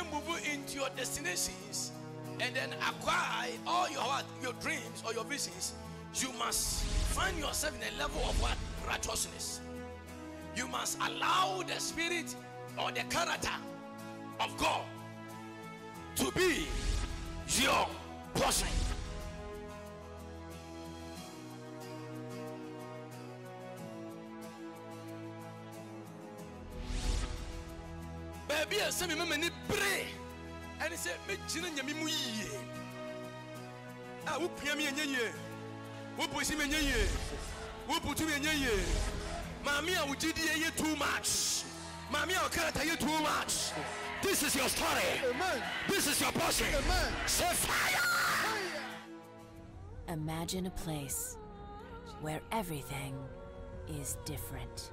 you move into your destinations and then acquire all your dreams or your visions, you must find yourself in a level of what? Righteousness. You must allow the spirit or the character of God to be your portion. Baby, I say me many pray, and he said me jina nyami mu yiye. Ah, wo pia me enye, wo posi me enye, wo putu me enye. Mami a wujidi ye too much. Mami a character you too much. This is your story. Amen. This is your portion. Amen. Say fire. Imagine a place where everything is different,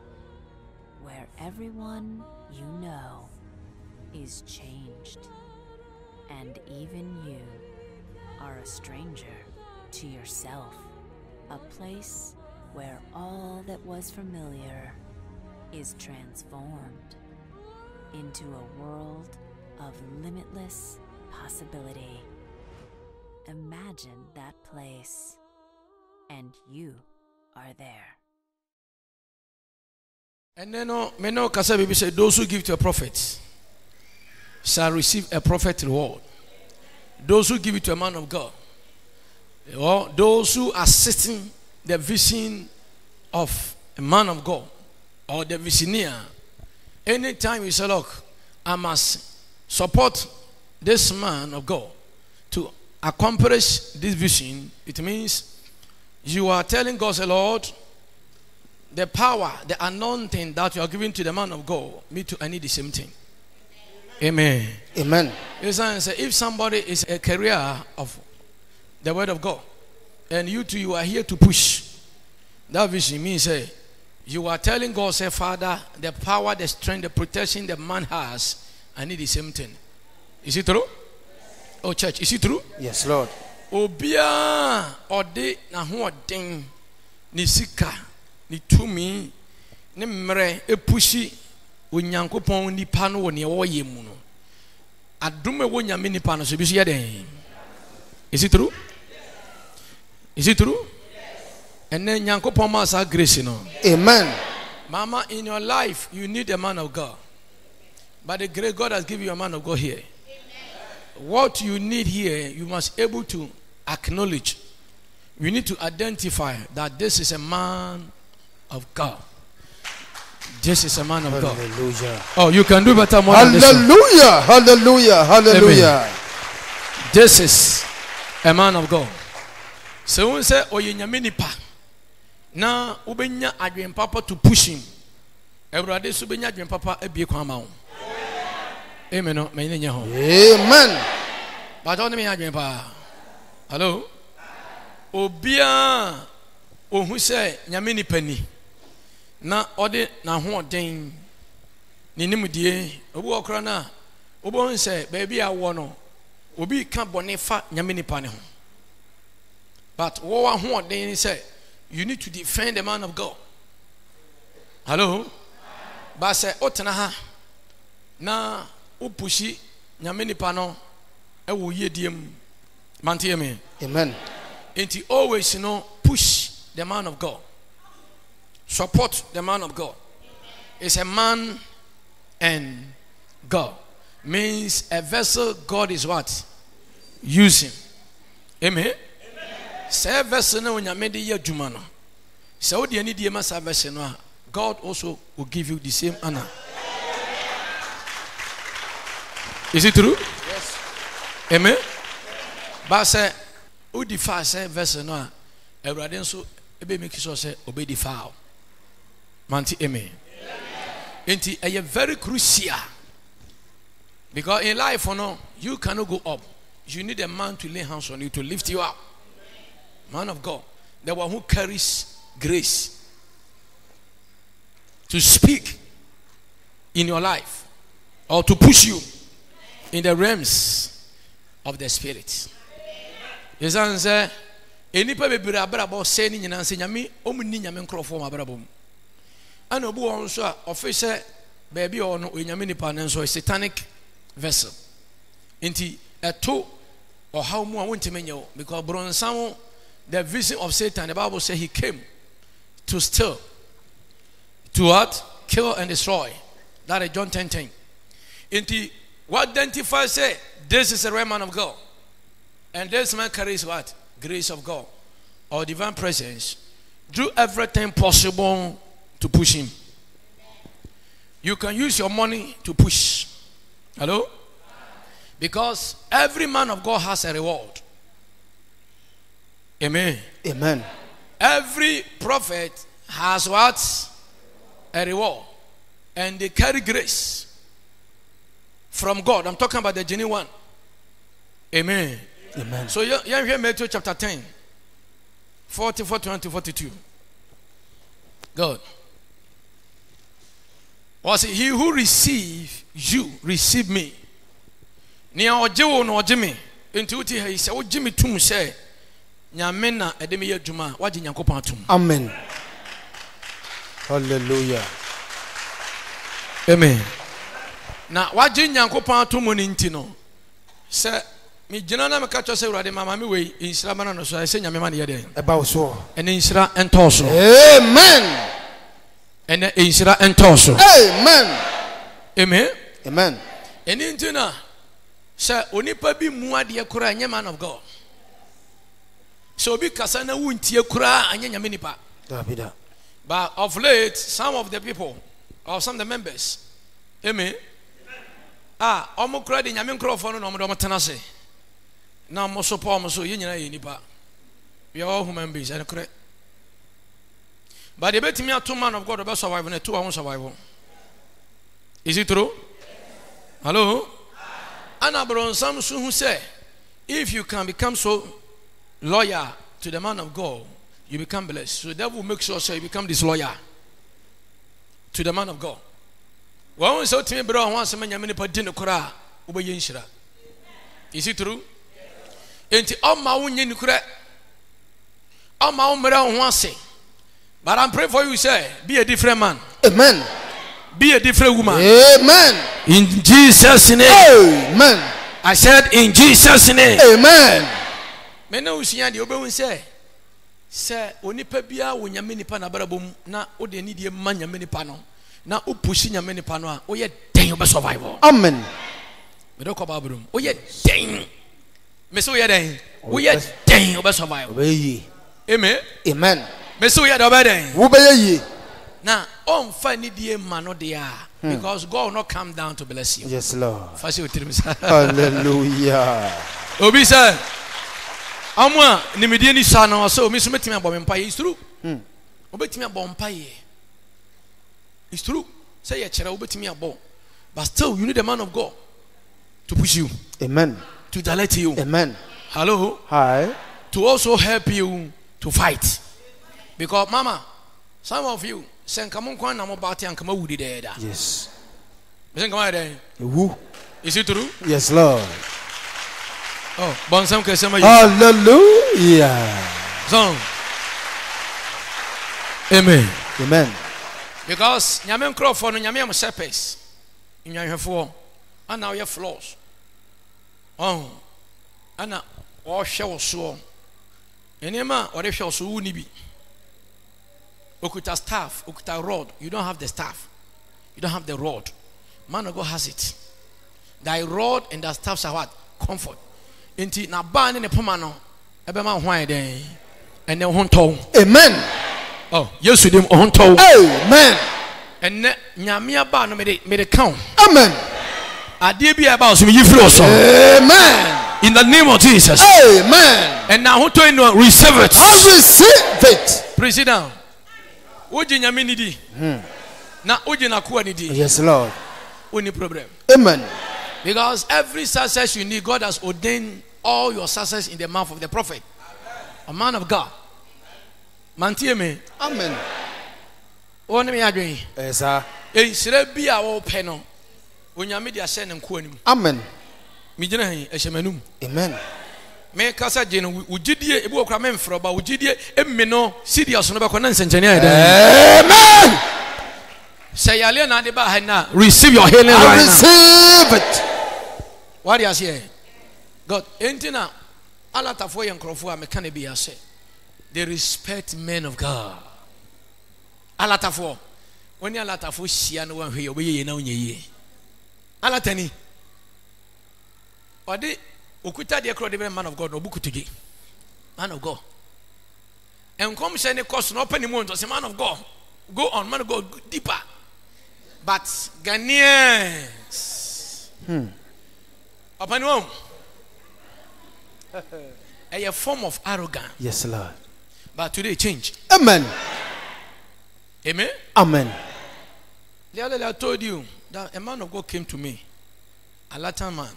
where everyone you know is changed, and even you are a stranger to yourself. A place where all that was familiar is transformed into a world of limitless possibility. Imagine that place, and you are there. And then Meno Kasabibi said, those who give to a prophet shall receive a prophet reward. Those who give it to a man of God, or those who are assisting the vision of a man of God or the visioneer, anytime you say, look, I must support this man of God to accomplish this vision, it means you are telling God, say, Lord, the power, the anointing that you are giving to the man of God, me too, I need the same thing. Amen. Amen. If somebody is a carrier of the word of God, and you too, you are here to push that vision, means say you are telling God, say, Father, the power, the strength, the protection the man has, I need the same thing. Is it true? Oh, church, is it true? Yes, Lord. Obia ode na ho den ni sika ni tumi ni mre epushi onyankopon nipa no wo ne wo ye mu no adom e wo nyame nipa no so bi so ye den. Is it true? Is it true? And then nyankopon ma sa grace no. Amen. Mama, in your life you need a man of God, but the great God has given you a man of God here. What you need here, you must be able to acknowledge. You need to identify that this is a man of God. This is a man of God. Hallelujah. Oh, you can do better more than this one. Hallelujah. Hallelujah. Hallelujah. Amen. This is a man of God. So we say, "Oh, yenyame nipa." Na ubenya adwen papa to push him. Everybody so benya adwen papa ebie kwan ma wo. Amen. No, me nyanya ho. Amen. But on me adwen pa. Hello. Obia ohu se nyame nipa ni. Na ode na ho den ni nimdie obi okra na obo hu se ba bia wo no obi ka bone fa nyame nipa ne ho. But wo ho den say you need to defend the man of God. Hello. But say otena ha na upushi nyame nipa no e wo yediem mantie me. Amen. And he always, push the man of God. Support the man of God. It's a man and God. Means a vessel God is what? Using. Amen? Say vessel no when you made the juma no. So the any the masa vessel no. God also will give you the same honor. Is it true? Yes. Amen? But say who defy say vessel no everybody so ebe make sure say obey the foul. Manti amen. Enti a very crucial because in life you cannot go up. You need a man to lay hands on you to lift you up. Man of God, the one who carries grace to speak in your life or to push you in the realms of the spirit. Yes, answer. Any people be about saying in answer nyame omuni nyame nkrofo mabrabom. Ana obu won so a officer baby or no nyame nipa ne so a satanic vessel. Inti eto or how more won't menyo because Bronsamo, the vision of Satan, the Bible says he came to steal, to what? Kill and destroy. That is John 10:10. Inti what identifies say this is a real man of God, and this man carries what? Grace of God or divine presence. Do everything possible to push him. You can use your money to push. Hello? Because every man of God has a reward. Amen. Amen. Every prophet has what? A reward. And they carry grace from God. I'm talking about the genuine one. Amen. Amen. So you hear Matthew chapter 10, 44, 20, 42. God. Was it he who receive you, receive me. Nia ojewo no ojeme. Enti uti he se ojeme tum se nyame na edeme ye adwuma waje nyankopon atum. Amen. Hallelujah. Amen. Na waje nyankopon atum ni nti no se me gina na me ka cho se urade mama me we insira mana no so se nyame ma ne ye den. Eba wo so. Ene insira ento so. Amen. Ene insira ento so. Amen. Amen. Amen. Ene nti na se onipa bi mu ade kura anya man of God. So obi kasa na wuntie kura anya nyame nipa. Davida. But of late, some of the people, or some of the members, amen. Omo kura de nyame nkrofo no omo tenase. Na omo support omo so ye nyina ye nipa. We are all human beings and correct. But the bet me a 2 man of God about survival and 2 won't survival. Is it true? Hello? Anna Bron Samson who say, if you can become so loyal to the man of God, you become blessed. So the devil makes sure you become disloyal to the man of God. One so to me, bro, once a man yamini padin kura ube yinshira. Is it true? Enti all my own yin kura all my own mera once say. But I'm praying for you, say, be a different man. Amen. Be a different woman. Amen. In Jesus' name. Amen. I said in Jesus' name. Amen. Me no usia de obewu say onipa bia wo nyame nipa na barabom na o de ni de ma nyame nipa no na o pushi nyame nipa no a o ye den obe survival. Amen. Me do ko babrum o ye den. Me so ye den. O ye den obe survival. Obeyi. Amen. Amen. Me so ye de obe den. Wo be ye. Now, on find the man no they are because God will not come down to bless you. Yes, Lord. Hallelujah. Obi say, amwa nimedie ni sa na so mi so metimi abom mpa is true. Obetimi abom mpa ye. It's true. Say ye kire obetimi abom. But still you need the man of God to push you. Amen. To direct you. Amen. Hello. Hi. To also help you to fight. Because mama, some of you sen kamon kwan na mo baate ankama wudi deeda. Yes. Sen kama dey. Who? Is it true? Yes, Lord. Oh, bonsam kesema you. Hallelujah. So. Amen. Amen. Because nyame nkrofo no nyame am shepherds. Nyanhwefo. Ana we flaws. Oh. Ana o hwe wo so. Enema o de hwe wo so wu ni bi. Okuta staff, okuta rod. You don't have the staff. You don't have the rod. Man of God has it. Thy rod and thy staffs are what? Comfort. Inti na ba ne poma no ebe ma hwan den. Ene honto. Amen. Oh, yesu dem honto. Amen. Ene nyame aba no me de count. Amen. Ade bi aba so me yifro so. Amen. In the name of Jesus. Amen. And now honto no receive it. I receive it. Praise sit down. Oji nyame ni di. Na oji na kuwa ni di. Yes, Lord. Only problem. Amen. Because every success you need, God has ordained all your success in the mouth of the prophet. A man of God. Mantie me. Amen. One me adwen. Yes, sir. E sire bi a wo pe no. Onyame dia hye ne nko anim. Amen. Mi gina han e hye manum. Amen. Me kasa je no ugidie ebi okra me mfro ba ugidie emme no serious no be ko na nsenchene ayda. Amen. Say yale na de ba ha na receive your healing right now. Receive it. What do you say? God, entina alata for young crofo mekane be say. They respect men of God. Alata for when you alata for shia no one here we na unye. Alatani. Ode okuta de kro de man of God no buku today. Man of God. And come say ne course no open him to say man of God. Go on, man of God, go deeper. But Ghanaians. Open home. A form of arrogance. Yes, Lord. But today change. Amen. Amen. Amen. The other day I told you that a man of God came to me, a Latin man,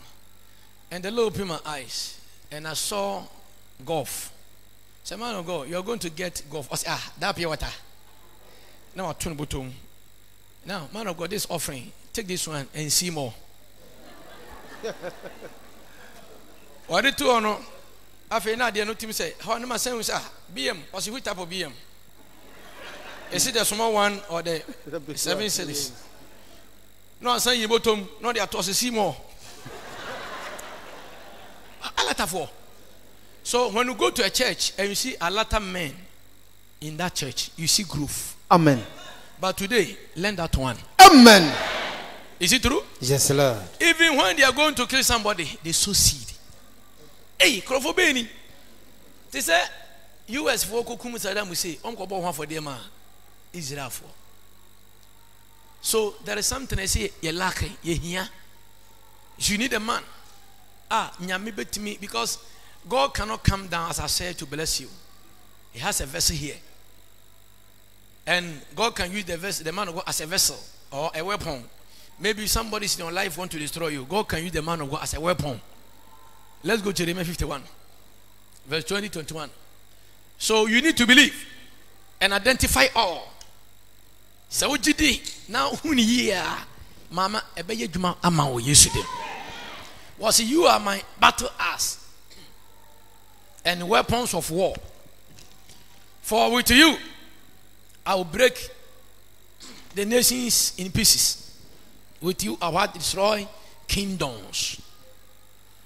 and the Lord opened my eyes, and I saw golf. I said, man of God, you are going to get golf. I said, that pure water. Now I turn bottom. Now, man of God, this offering, take this one and see more. What did you know? After now, they are not to say, how am I saying, BM, what's the type of BM? Is it the small one or the 7 cities? No, I'm saying you bottom, no, they are to see more. A lot of war. So when you go to a church and you see a lot of men in that church, you see growth. Amen. But today, learn that one. Amen. Is it true? Yes, Lord. Even when they are going to kill somebody, they sow seed. Hey, Krofobeni. They say, US for Kukum Saddam will say, Uncle Bohan for them, Israel for. So there is something I say, you lack, you hear. You need a man. Nyami bet me, because God cannot come down, as I said, to bless you. He has a vessel here. And God can use the vessel, the man of God, as a vessel or a weapon. Maybe somebody in your life want to destroy you. God can use the man of God as a weapon. Let's go to Jeremiah 51, verse 20-21. So you need to believe and identify all. So now Mama ebeye juma ama o yesterday. Was you are my battle axe and weapons of war. For with you I will break the nations in pieces. With you I will destroy kingdoms.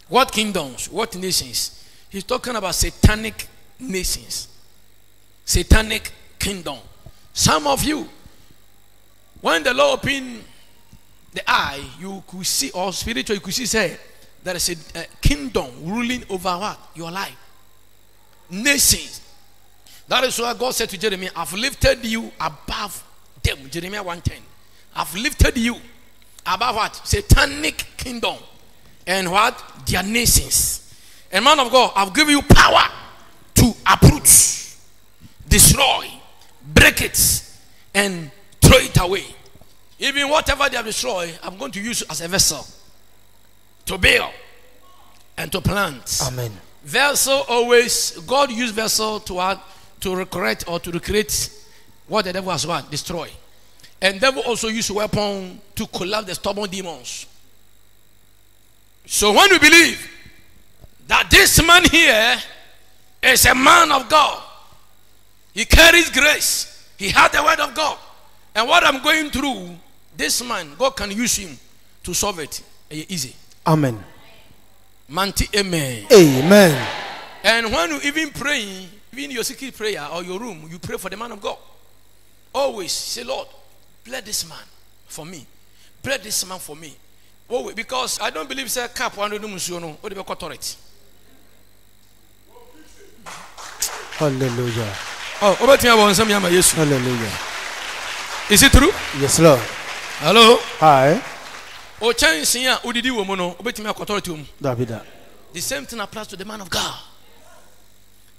What kingdoms? What nations? He's talking about satanic nations. Satanic kingdom. Some of you, when the Lord opened the eye, you could see, or spiritual, you could see, say, there is a kingdom ruling over what? Your life. Nations. That is why God said to Jeremiah, I've lifted you above them. Jeremiah 1:10. I've lifted you above what? Satanic kingdom. And what? Their nations. And man of God, I've given you power to uproot, destroy, break it, and throw it away. Even whatever they have destroyed, I'm going to use it as a vessel to build and to plant. Amen. Vessel always, God used vessel to add, to recreate or to recreate what the devil has what? Destroy. And devil also used weapon to collapse the stubborn demons. So when we believe that this man here is a man of God, he carries grace, he has the word of God, and what I'm going through, this man, God can use him to solve it. Easy. Amen. Manti, amen. Amen. And when you even pray, even your secret prayer or your room, you pray for the man of God. Always say, Lord, bless this man for me. Bless this man for me. Oh, because I don't believe say cap one do musuno or the authority. Hallelujah. Oh, over to me about some yama yes. Hallelujah. Is it true? Yes, Lord. Hello. Hi. Oh, chance here, udidi womono, over to me authority. Davida. The same thing applies to the man of God.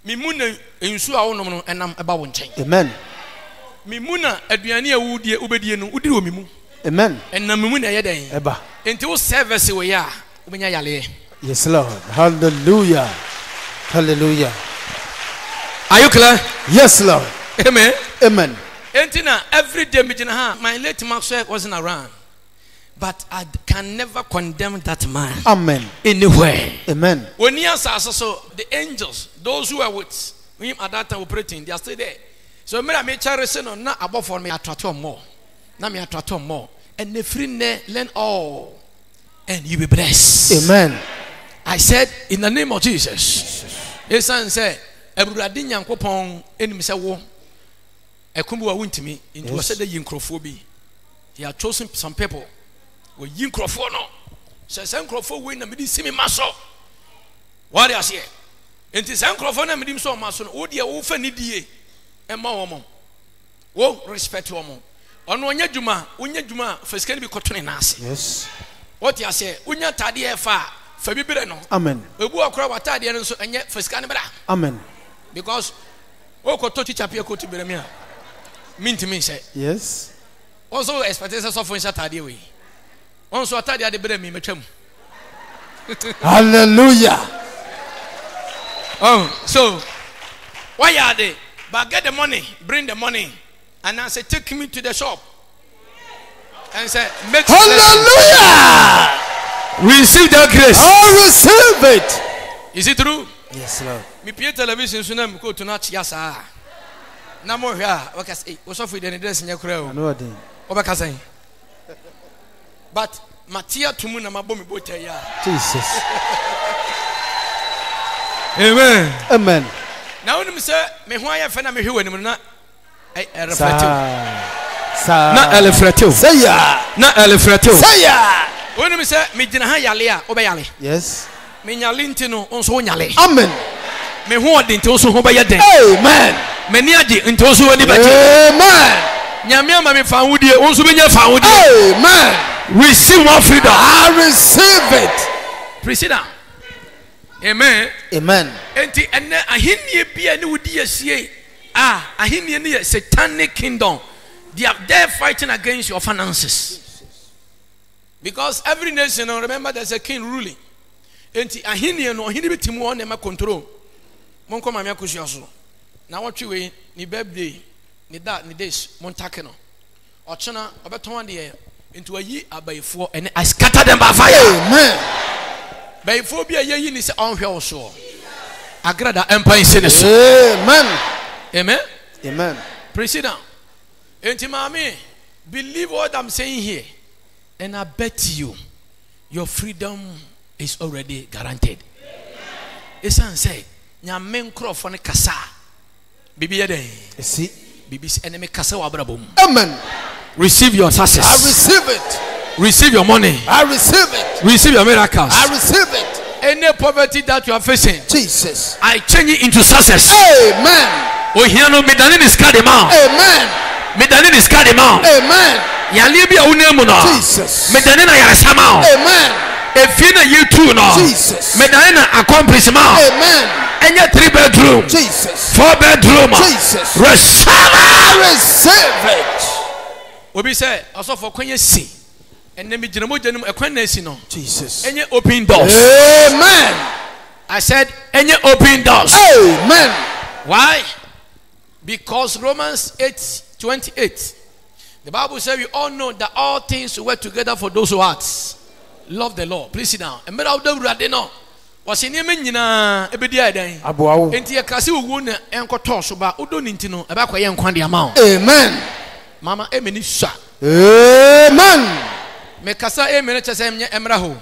Mimuna insu awono and I'm about one chain. Amen. Mimuna aduane a wudie ubedie no udiri omimu. Amen. And na mimuna yeden. Eba. Into service we ya ubenya yale. Yes, Lord. Hallelujah. Hallelujah. Are you clear? Yes, Lord. Amen. Amen. Entina every day my late Maxwell wasn't around. But I can never condemn that man. Amen. Anywhere. Amen. When he also the angels, those who are with him at that time operating, they are still there. So me I charity no na above for me attract more. Na me attract more. And the free learn all. and you be blessed. Amen. I said in the name of Jesus. Esan say Awurade Nyankopɔn enim sɛ wo ekumbu wa wuntimi into was said the yinkrofo bi. He had chosen some people. We yinkrofo no. Say nkrofo we na me di simi maso. What you say? Enti nkrofo na me di so maso no. Wo de wo fa ni die e ma wo mo. Wo respect wo mo. Ono onya dwuma, onya dwuma fasika ni bi kotone na ase. Yes. What you say? Onya tade e fa bibire no. Amen. Ebu akora watade no so enye fasika ni bra. Amen. Because wo ko to teacher pia ko ti bere me a mintimi say. Yes. Also expectations of insha tade we. Also tade ade bere me metwam. Hallelujah. Oh, so why are they? But get the money, bring the money, and I say take me to the shop and say make. Hallelujah. Receive that grace. I receive it. Is it true? Yes, Lord. Me pay television so na me go to na chia sa. Na mo hwa o ka say wo so for the dress nya kura o. No odin. O be ka say. But Matia tumu na mabo me bota ya. Jesus. Amen. Amen. Now when me say me ho aye fa na me hwe wanim na reflective. Na reflective. Say ya. Na reflective. Say ya. When me say me gina ha yale a obe yale. Yes. Me nyale nti no onso nyale. Amen. Me ho odi nti onso ho be yeden. Amen. Me ni adi nti onso woni be. Amen. Nyame ama me fa wudie onso be nya fa wudie. Amen. Receive one freedom. I receive it. Please sit down. Amen. Amen. Enti enne ahennie bia ne wudi asie. Ahennie ne satanic kingdom. They are there fighting against your finances. Because every nation, remember, there's a king ruling. Enti ahennie no ahennie betimu on na control. Mon koma me akusia so. Na wotwe we ni birthday, ni da ni days mon take no. Ochena obeton de into ayi abayfo and I scatter them by fire. Amen. Bayfo bia yeyi ni se onhwe wo so. Agrada empire in so. Amen. Amen. Amen. Praise it down. Enti mami, believe what I'm saying here. And I bet you your freedom is already guaranteed. It's say nyame nkrofo ne kasa. Bibi yede. See. Bibi enemy kasa wa brabom. Amen. Receive your success. I receive it. Receive your money. I receive it. Receive your miracles. I receive it. Any poverty that you are facing, Jesus. I change it into success. Amen. Oh, here no me dani is carry mount. Amen. Me dani is carry mount. Amen. Yali bi awune mu no. Jesus. Me dani na yarasa mount. Amen. If you na you too no. Jesus. Me dani na accomplish mount. Amen. Enya 3 bedroom. Jesus. 4 bedroom. Jesus. Receive it. Obi say also for kwanye si. Enne me gina mo janum ekwan na si no. Jesus. Enye open doors. Amen. I said enye open doors. Amen. Why? Because Romans 8:28. The Bible says we all know that all things work together for those who love the Lord. Please sit down. And me of the no. Was in him nyina ebedi adan. Aboawo. Enti yakase owo na enkoto so ba odo ni ntino e ba kwaye nkwan de ama. Amen. Mama emeni sha. Amen. Me kasa emeni chese emra ho.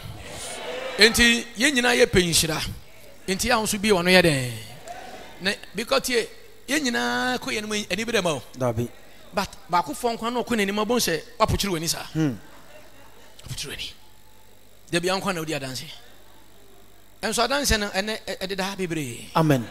Enti ye nyina ye penhira. Enti ya nso bi wono ye den. Because ye nyina ko ye no ani bi dem o. Dabi. But ba ko fon kwan no ko nani mabon se wapochiri wani sa. Wapochiri wani. De bi ankwan na odi adanse. And so dance and edida bebre. Amen.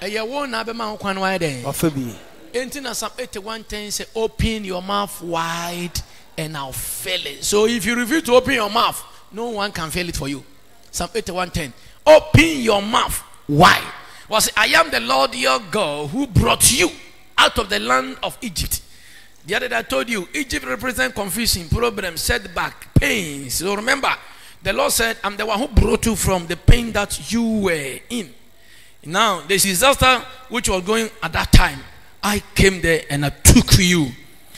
Eye won na be ma ho kwan wide den. Ofabi. Entina Psalm 81:10 say open your mouth wide and I'll fill it. So if you refuse to open your mouth, no one can fill it for you. Psalm 81:10. Open your mouth wide. Was I am the Lord your God who brought you out of the land of Egypt. The other day I told you Egypt represents confusion, problems, setback, pains. So remember, the Lord said, I'm the one who brought you from the pain that you were in. Now, the disaster which was going at that time, I came there and I took you.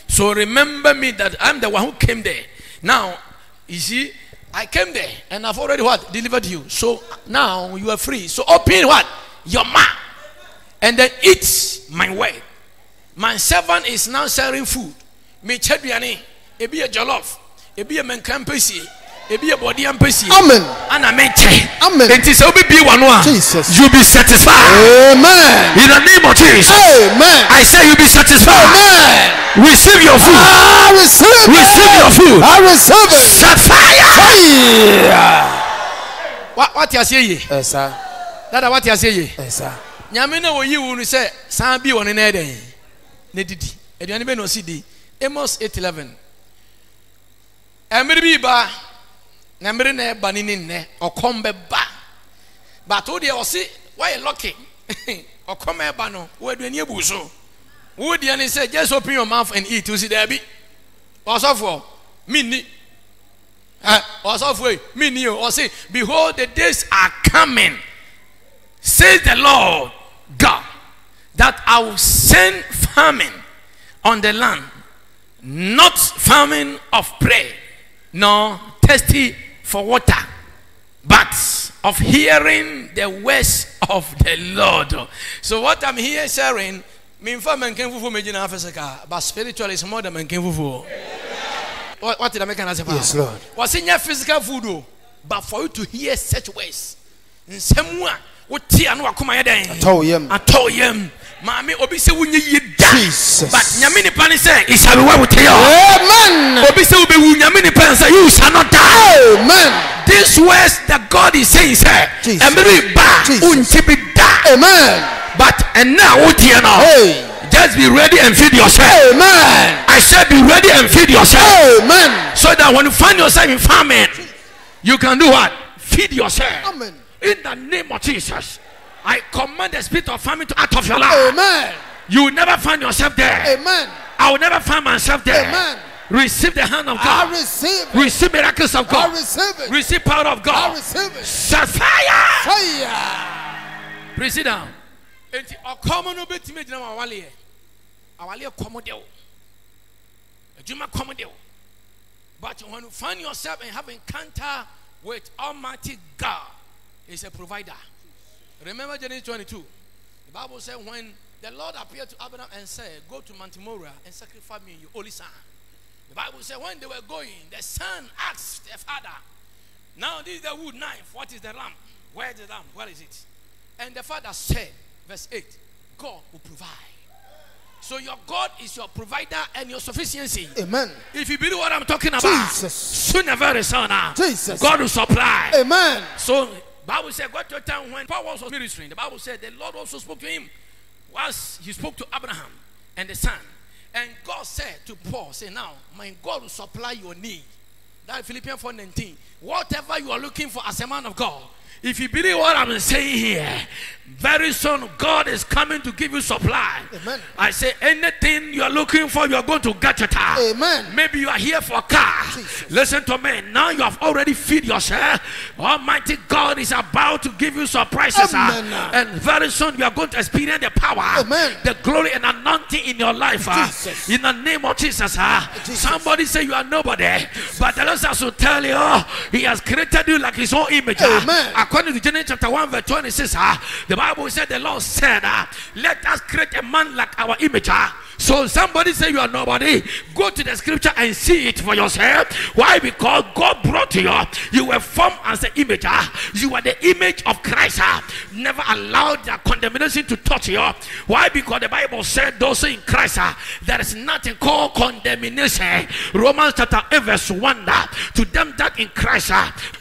So remember me that I'm the one who came there. Now, you see, I came there and I've already what? Delivered you. So now you are free. So open what? Your mouth. And then eat my word. My servant is now serving food. Me chebiani, ebi a jollof, ebi a menkampesi. Ebi e body ampesi. Amen. Ana menche. Amen. Enti se obi bi wano a. Jesus. You be satisfied. Amen. In the name of Jesus. Amen. I say you be satisfied. Amen. Receive your food. I receive it. Receive your food. I receive it. Set fire. Fire. What you say ye? Yes, sir. That what you say ye? Yes, sir. Nyame na wo yi wo no say san bi woni na eden. Ne didi. Eduane be no sidi. Amos 8:11. Emiri bi ba. Na emiri na eba ni nne. Okom be ba. But wo de o si why lucky. Okom eba no. Wo aduane ebu so. Wo de ani say just open your mouth and eat. You see there be. Osofo minni. Osofo minni o. O say behold the days are coming. Says the Lord God, that I will send famine on the land, not famine of bread, nor thirsty for water, but of hearing the words of the Lord. So what I'm here sharing, but spiritually is more than what did I make an answer? Yes, Lord. Was in your physical food, but for you to hear such words, in some way. I told him. Mami obi se wunye yida. Jesus. But nyame ni pani say it shall be well with you. Amen. Obi se obi wu nyame ni pani say you shall not die. Amen. This words that God is saying say emiri ba unti bi da. Amen. But and now what you know? Hey. Just be ready and feed yourself. Amen. I said be ready and feed yourself. Amen. So that when you find yourself in famine, you can do what? Feed yourself. Amen. In the name of Jesus, I command the spirit of famine to out of your life. Amen. You will never find yourself there. Amen. I will never find myself there. Amen. Receive the hand of God. I receive it. Receive miracles of God. I receive it. Receive power of God. I receive it. Set fire. Fire. Please sit down. Enti okomo no betime gina awale. Awale komo de wo. Ejuma komo de wo. But when you find yourself and have encounter with Almighty God, He's a provider. Remember Genesis 22. The Bible said when the Lord appeared to Abraham and said, go to Mount Moriah and sacrifice me your only son. The Bible said when they were going, the son asked their father, now this is the wood knife. What is the lamb? Where is the lamb? Where is it? And the father said, verse 8, God will provide. So your God is your provider and your sufficiency. Amen. If you believe what I'm talking about, Jesus. Sooner very soon, Jesus. God will supply. Amen. So Bible said, God to a time when Paul was ministering, the Bible said the Lord also spoke to him whilst he spoke to Abraham and the son. And God said to Paul, say now, my God will supply your need. That Philippians 4:19. Whatever you are looking for as a man of God, if you believe what I'm saying here, very soon God is coming to give you supply. Amen. I say anything you are looking for, you are going to get it. Amen. Maybe you are here for a car. Jesus. Listen to me. Now you have already feed yourself. Almighty God is about to give you surprises. Amen. And very soon you are going to experience the power, Amen. the glory and anointing in your life. Jesus. In the name of Jesus. Jesus. Somebody say you are nobody. But the Lord has to tell you, He has created you like His own image. Amen. According to Genesis chapter 1 verse 26, the Bible said the Lord said, let us create a man like our image. So somebody say you are nobody. Go to the scripture and see it for yourself. Why? Because God brought you. You were formed as the image. You are the image of Christ. Never allowed the condemnation to touch you. Why? Because the Bible said those in Christ, there is nothing called condemnation. Romans chapter 8 verse 1, to them that in Christ,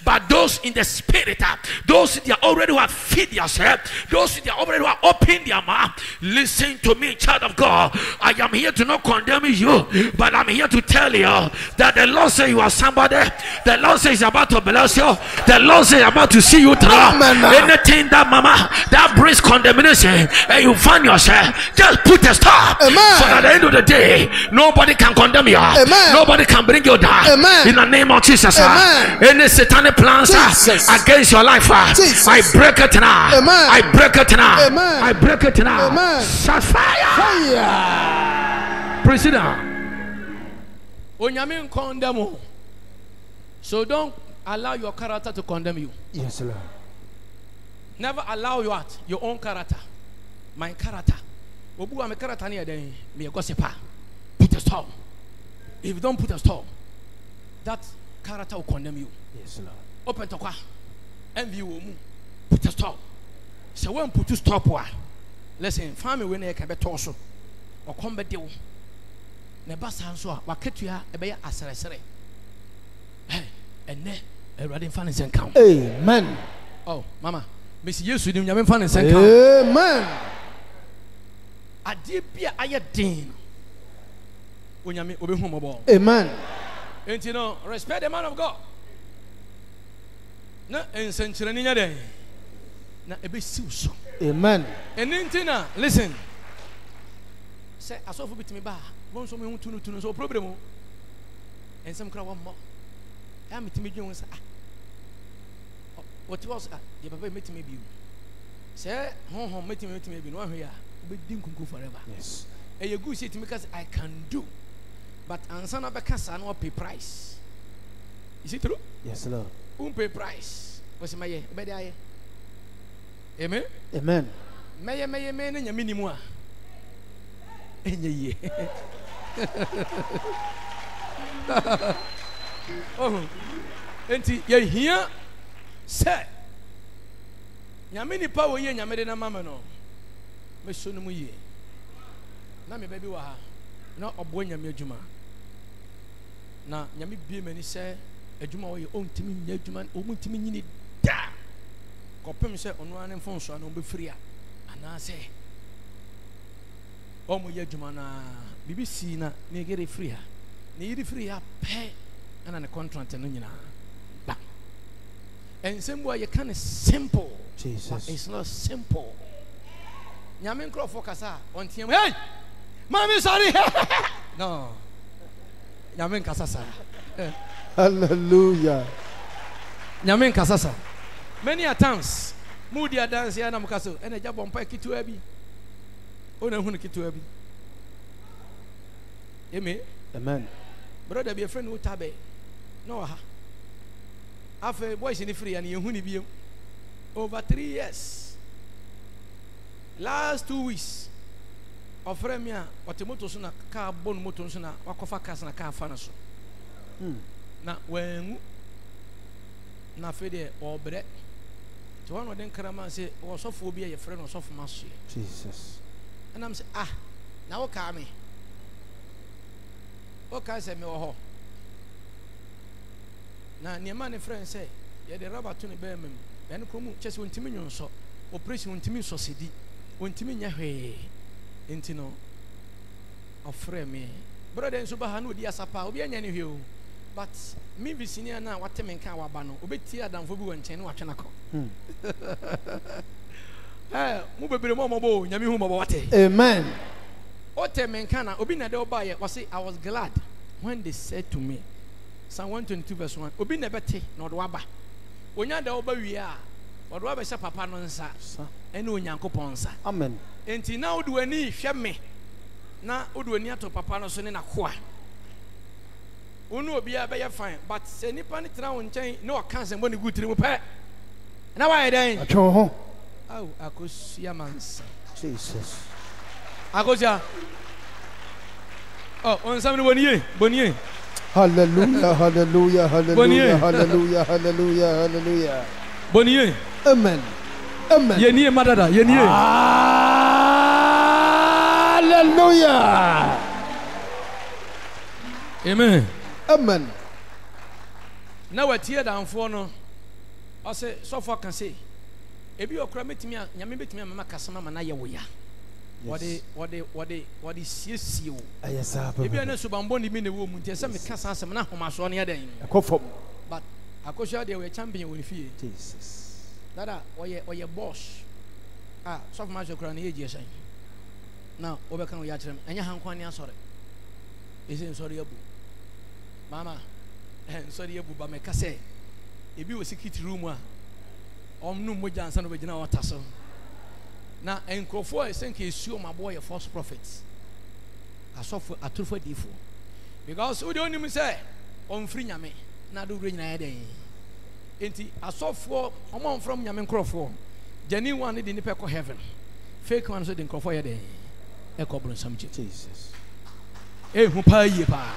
but those in the spirit, those that already have feed yourself, those that already have opened their mouth. Listen to me, child of God. I am here to not condemn you, but I'm here to tell you that the Lord says you are somebody. The Lord says He's about to bless you. The Lord says He's about to see you through. Anything that mama that brings condemnation and you find yourself, just put a stop. Amen. So at the end of the day, nobody can condemn you. Amen. Nobody can bring you down. Amen. In the name of Jesus. Amen. Any satanic plans Jesus. against your life, Jesus. I break it now. Amen. I break it now. Amen. I break it now. Amen. Shut fire. Fire. President. Onyamin condemn you. So don't allow your character to condemn you. Yes, Lord. Never allow your own character. My character. Obu am character near then me gossiper. Put a stop. If you don't put a stop, that character will condemn you. Yes, Lord. Open to kwa. Envy will move. Put a stop. So when put to stop wa. Listen, family when they can be torso or come back deal. Never sounds so. What kept you a bear as I say. Hey, and then a riding fan is come. Amen. Oh, Mama, Miss Yesu, you have fan is come. Amen. I did be a dean. When you will be home. Amen. And you know, respect the man of God. No, and century in your day. Na ebe so. Amen. And then listen. Say I saw for bit me ba. Won so me hu tunu so problem. And some crowd one more. I meet me dwon say what was the papa meet me bi. Say hon meet me bi no ahwe ya. Obe din kunku forever. Yes. And you go say to me because I can do. But answer na be kasa no pay price. Is it true? Yes, Lord. Pay price. What's my ye? Obedi aye. Amen. Amen. Meye na nyame ni mu a. Enye ye. Oh. Enti ye hia se. Nyame ni pa wo ye nyame de na mama no. Me so no mu ye. Na me ba bi wa ha. Na obo nyame adwuma. Na nyame bie mani se adwuma wo ye ontimi nya adwuma o mu ntimi nyini da. Kopem se ono ane mfonso na obefiri a anase o mo ye adwuma na BBC na ne gere free ha ne yiri free ha pe ana ne contract no nyina ba ensem ye can simple. Jesus. It's not simple. Nyame nkrofo kasa ontiam hey mami sorry no nyame nkasa sa Hallelujah. Nyame nkasa sa many a times moody dance here na mukaso ene ja bompa kitua bi ona hu ne kitua bi amen brother be a friend who tabe no ha afa boys ni free and ye hu ni bi over 3 years last 2 weeks ofre me a otemoto so na car bon moto so na wakofa cars na car fa na so na wengu na fe de obre to one of them krama say o so fo bi e friend o so fo maso Jesus. and I'm say na wo ka me o ka say me wo ho na niema ne friend say ye de rubber to ne be mem ben ko mu chese wontimi nyon so operation wontimi so sedi wontimi nya hwe enti no ofre me brother nso ba ha na odi asapa obi anya ne hwe o but me be senior na wate me nka wa ba no obeti adamfo bi wonchen na watwe na ko mu bebere mo bo nyame hu mo wate Amen. o te me nka na obi na de oba ye was say I was glad when they said to me Psalm 122 verse 1 obi na bete na odo aba onya de oba wi a odo aba sha papa no nsa ene onyankopon nsa Amen. enti na odo ani hwe me na odo ani ato papa no so ne na koa onu obi a be ye fine but se nipa ni tira won nchen no kan se mo ni gutiri mu pe na wa ye den Atwo ho. au akosia mansa Jesus. akosia oh on samni boniye Hallelujah, hallelujah, Bonnier. hallelujah, hallelujah, hallelujah, hallelujah. boniye Amen. Amen. ye nie madada ye nie Hallelujah. amen Amen. na watie danfo no o se sofo kan se ebi okra metimi a nyame betimi mama kasama ma na ye wo ya wode siesie wo Ayesa ebi na subambo ni mi ne wo mu ntia se me kasa asem na homaso ne yadan Akofom. but akosha de we champion won fie Jesus. dada oye boss sofo ma jokra na ye gie na obeka no ya kirem enya hankwan ne asore ese nsore abu mama nsore abu ba me kase ebi wo secret room a omnu moja ansa no begina wata so na enkrofo esenke esuo mabo ye false prophets asofo aturfo difo because we don't even say on free nyame na do re nyina ya den enti asofo omon from nyame nkrofo genuine one dey nipa ko heaven fake one so dey nkrofo ya den e ko bro sam Jesus. hu pa yie pa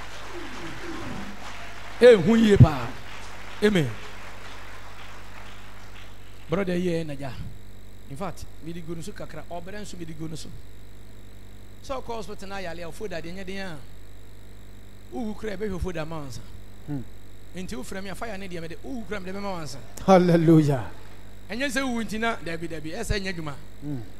hu yie pa Amen. Brother, yeah, Naja. In fact, me di gunu so kakra, oberen so me di gunu so. So calls for tonight, I'll food that in your who crab every food amounts. Into from your fire, and the who cram the memoirs. Hallelujah. And you say, Wintina, Debbie, as a Yaguma.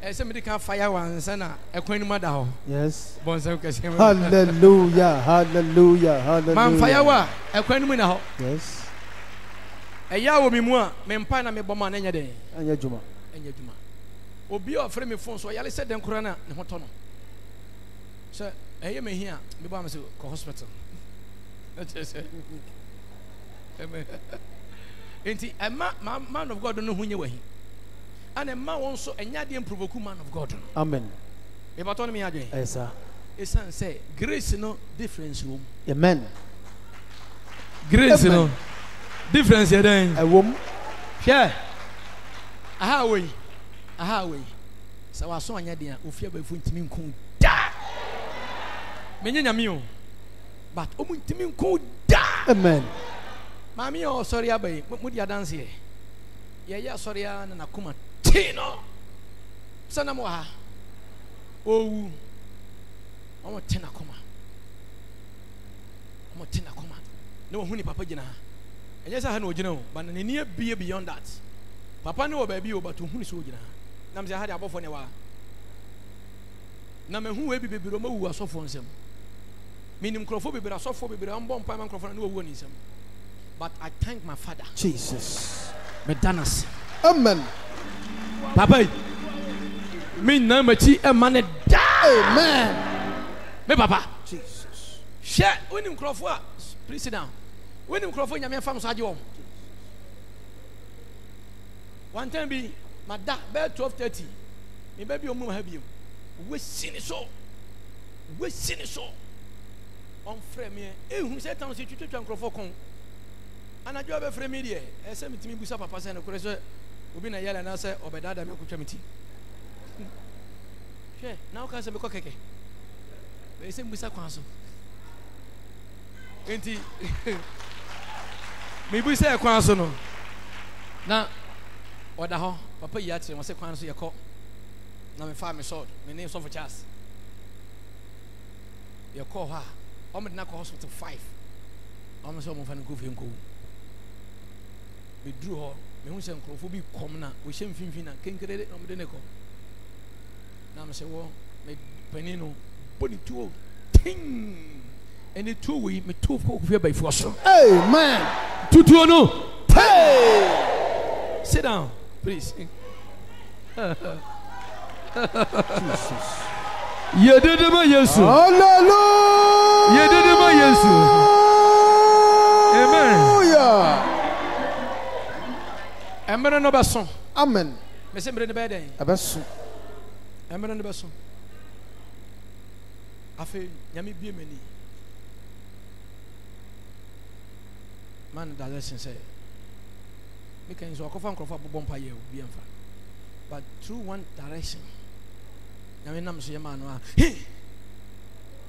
As somebody can fire one, and a queen mother. Yes. Bonsakas. Hallelujah. Hallelujah. Hallelujah. Man, fire, a queen winner. Yes. A yaw will be more, Mempana me bomber any day. And your Juma. And your Juma. Obi or frame phone, so I said them Corona and Hotono. Sir, I am here, the bomb is a hospital. Ain't a man of God don't know who you were. And a man also a Yadian provoke man of God. Amen. If I told me again, Yes, sir. it's say grace no difference room. Amen. Grace no difference here then. A woman. Yeah. Aha way. So I saw an idea of fear by Funtimin Kun. Menyamio. But Omuntimin Kun. Amen. Mammy, oh, sorry, Abbey, what would you dance here? Yeah, sorry, and Akuma Tino. Sanamoa. Oh, I'm a tenakoma. I'm a tenakoma. No, honey, Papa Jina. And yes, I had no general, but in near beer beyond that. Papa no baby, but to whom is Ujina. Namza had above on a while. Namen who will be Romo was so for him. Meaning Crawford, but I saw for be a bomb pie microphone, no one is him. But I thank my father. Jesus. Medanas. Amen. Papa. Me number T a man. Amen. Me papa. Jesus. Share when him Crawford. Please sit down. When him Crawford, your family sadio. One time be my dad bed 12:30. Me baby your mum have you. We seen it so. We seen it so. On frame me. Who said town si tutu Crawford kon. And I job a frame media. I said to me, Busa Papa and a correction. We've been a yell and I said, Obedada, me kuchamiti. Sure, now can say, Cockeke. They say, Busa Council. Ain't he? Maybe say a council. No. Now, what the hell? Papa Yatsi was a council your call. Now, my farm is sold. My name's over Chas. Your call her. I'm at Nako Hospital 5. I'm so much fun go for him. We drew her. Me who say Crawford come now. We shame Finfina. Can credit on the neco. Now I say, well, me penino, body two ting, and the 2 weeks me 2 here by force. Amen. Two no. Hey. Sit down, please. Jesus. You did it, my yes. Hallelujah. You did it, my yes. Hallelujah. Ember no basson. Amen. Me sembre ne bede. Abasu. Ember no basson. Afi nyame bie mani. Man da lesson say. Me kan so akofa nkrofa bobompa ye obi amfa. But through one direction. Nyame nam so ye man no a.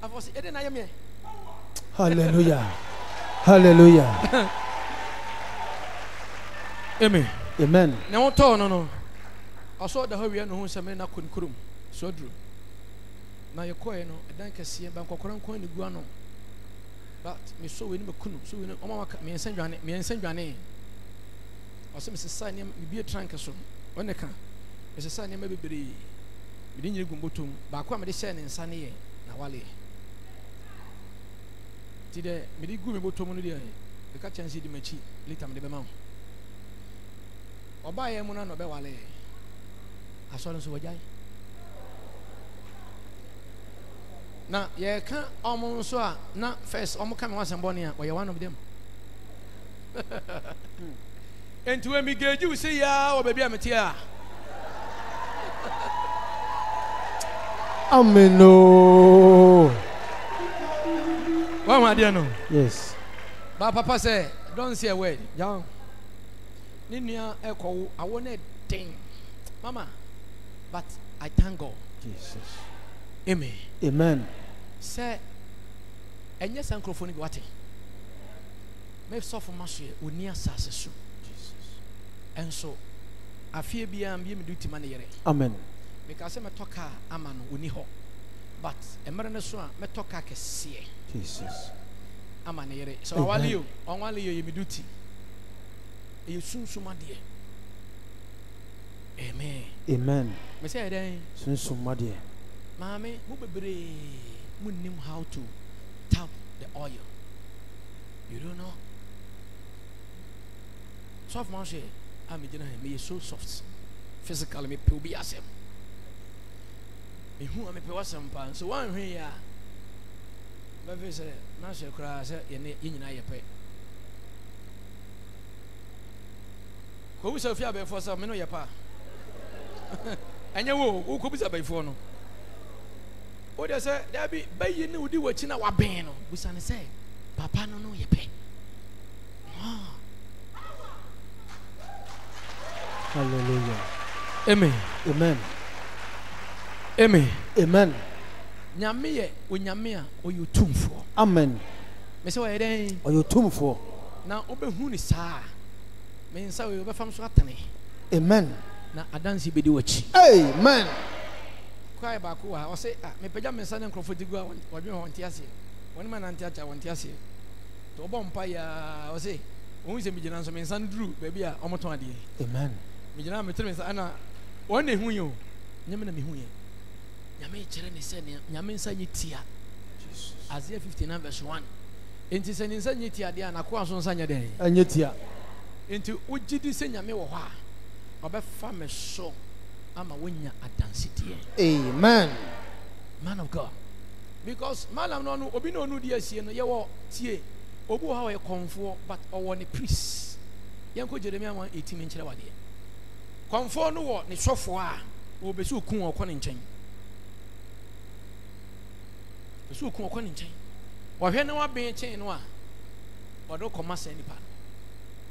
Afo ede na ye me. Hallelujah. Hallelujah. Amen. Amen. Now no. I saw the hurry no se me na kunkurum. So dru. Na ye koye no edan kese ba nkokora nkon ne gua no. But me so we ni me kunu. So we no oma me ensandwane. Ose me sesa ne me bie trank so. One ka. Me sesa ne me bebere. Me di nyiri gumbotom. Ba ko me de share ne nsa ne ye na wale. Ti de me di gu me botom no de. Me ka chance di machi later me de be ma. Oba ye mu na no be wale. Aso no so wajai. Na ye ka omo so a na first omo ka me wasem bone a we one of them. Enti we mi geji we say ya o baby amete a. Amen. No. Wa ma de no. Yes. Ba papa say don't say a word. Down. Ni nua ekowo awo na den. Mama, but I thank God. Jesus. Amen. Amen. Say enye sankrofo ni bi wate. me suffer maso oni asase so Jesus enso afie bia am me duty man yere Amen. because me toka ama no oni ho but emere ne so a me toka kese Jesus. ama ne yere so wale yo onwale yo ye me duty e sunsuma de amen Amen. me say den Sunsuma de mama mo bebre munnim how to tap the oil. You don't know. Soft man say, I'm me so soft. Physically, me pe obi asem. Me hu am pe wasem pan. So one hwe ya. Ba say, na say kra say ye nyina ye pe. Ko bi say fi abefo say me no ye pa. Anya wo ko bi say abefo no. O de say there be bayi ni udi wachi na wa ben no. Busa ne say papa no no ye pe. Hallelujah. Amen. Amen. Amen. Amen. Nyame ye onyame a oyotumfo. Amen. Me say wa den Oyotumfo. na obehu ni saa. Me nsa we obefam so atane. Amen. Na adansi bedi wachi. Amen. Kwai ba ko wa o say me pagya me nsa ne nkrofo digu a wadwe ho nte ase. Woni ma na nte acha wonte ase. To bo mpa ya o say won se mi gina so me nsa nduru ba bi a omoton ade. Amen. Me gina me tire nsa ana won na hu yo. Nyame na me hu ye. Nyame kire ne se ne nyame nsa nyitia. Jesus. Isaiah 59 verse 1. Enti se ne nsa nyitia de ana ko aso nsa nya den. Anyetia. Enti ugidi se nyame wo ho a obefa me so ama wonya adansite. Amen. Man of God. Because malam no obi no di asie no ye wo tie obi wo ha we konfo but owo ne priest. Yanko Jeremiah 1:18 menkyere wade. Konfo no wo ne sofo a obesi okun okọ ne nkyɛn. Besi okun okọ ne nkyɛn. Wɔhwɛ ne wa ben kyɛn no a wɔde kɔma sɛ nipa.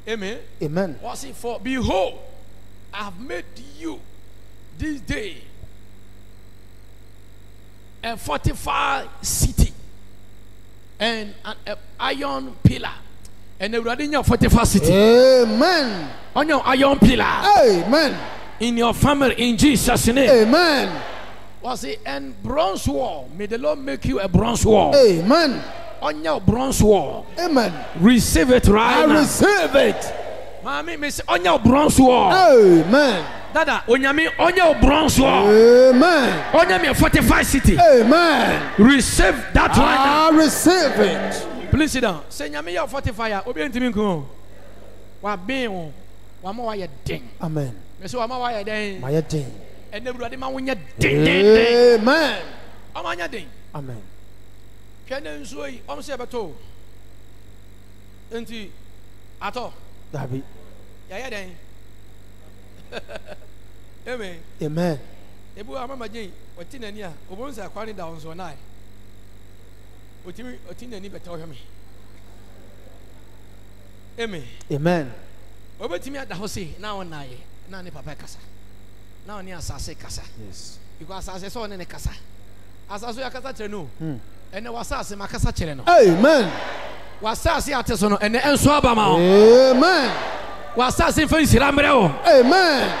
Amen. Amen. What say for behold I have made you this day a fortified city and an iron pillar. And everybody in your fortified city. Amen. On your iron pillar. Amen. In your family, in Jesus' name. Amen. Was it and bronze wall? May the Lord make you a bronze wall. Amen. On your bronze wall. Amen. Receive it right now. I receive it. Mommy, miss on your bronze wall. Amen. Dada, onyami on your bronze wall. Amen. On your fortified city. Amen. Receive that right now. I receive it. Please sit down. Say nyami your fortifier. Obi ntimi nko. Wa ben wo. Wa ma wa ye den. Amen. Me say wa ma wa ye den. My den. And everybody ma wonya den. Amen. O ma nya den. Amen. Kene nso yi, o se beto. Enti ato. Dabi. Ya ye den. Amen. Amen. Ebu amama jin, oti nani a, obon sa kwani da onso nai. Oti nani beto hwe me. Amen. Amen. Obetimi ada ho se na won naye, na ne papa kasa. Na oni asase kasa. Yes. Because asase so ne kasa. Asase ya kasa kire no. Ene wasase makasa kire no. Amen. Wasase ate so no ene enso aba ma o. Amen. Wasase mfa nsira mre o. Amen.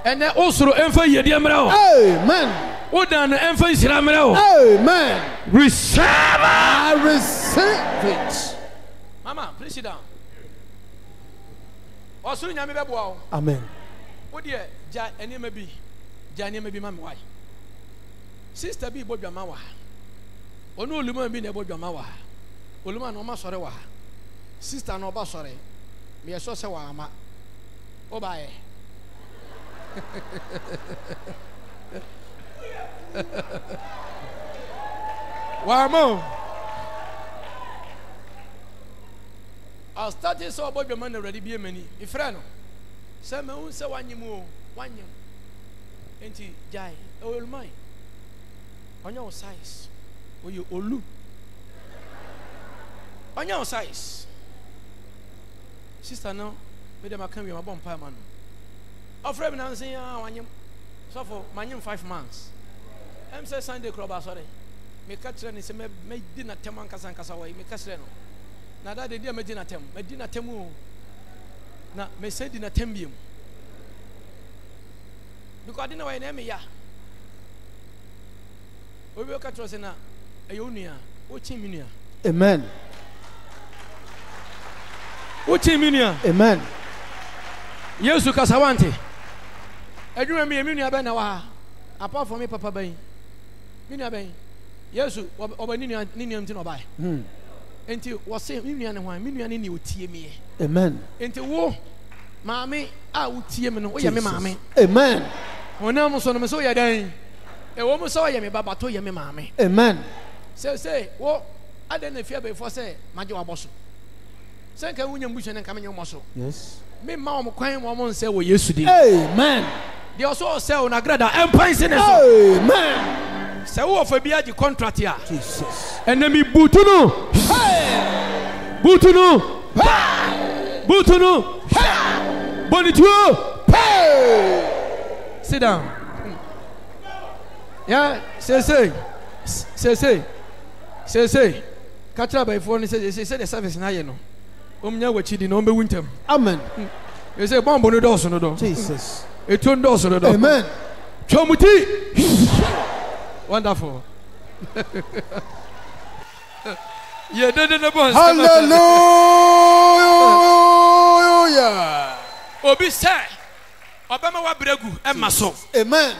Ene osoro emfa yedie mre o. Amen. Odan emfa nsira mre o. Amen. Receive. I receive it. Mama, please sit down. Osoro nyame bebo o. Amen. Wo de ja enema bi. Ja enema bi ma me why. Sister bi bodwama wa. Onu oluma bi na bodwama wa. Oluma no ma sore wa. Sister no ba sore. Me yeso se wa ama. Obaye. Wa mo. I started so about your man already be many. If friend, say me un say wanyim o, wanyim. Enti jai, o olumai. On your size. O you olu. On your size. Sister no, me dem akan we ma bon pa man. Ofre me na say wanyim. So for manyim 5 months. Em say Sunday club sorry. Me ka kire ni say me di na teman kasa wa me ka kire no. na da de dia medina tem na me say di na tem biem because di na why na me ya obi o ka tro se na eyo nua o chi mi nua. Amen. O chi mi nua. Amen. Yesu kasawante adwuma mi nua ba na wa apart from me papa ban mi nua ban Yesu obani nua ni nua mti no bai enti wo se mi nua ne ho mi nua ne ni otie me. Amen. Enti wo maame a wotie me no wo ye me maame. Amen. Ona mo so no me so ye dan e wo mo so ye me baba to ye me maame. Amen. Say wo ade na fia be fo say maje wa boso say ka wunya mbuche ne ka menye mo so. Yes. Me ma mo kwan mo mo nse wo Yesu di. Amen. They also say on agrada empire se ne so. Amen. Say wo fa bia di contract ya. Jesus. Enemy butunu. Hey. Butunu. Hey. Butunu. Hey. Bonituo. Hey. Sit down. Yeah, say. Katra by phone say the service na ye no. Omnya wachi di no be wintam. Amen. You say bomb no do so no do. Jesus. Etun do so no do. Amen. Chomuti. Wonderful. Yeah, the boss. Hallelujah. Obi say Obama wa bregu e maso. Amen.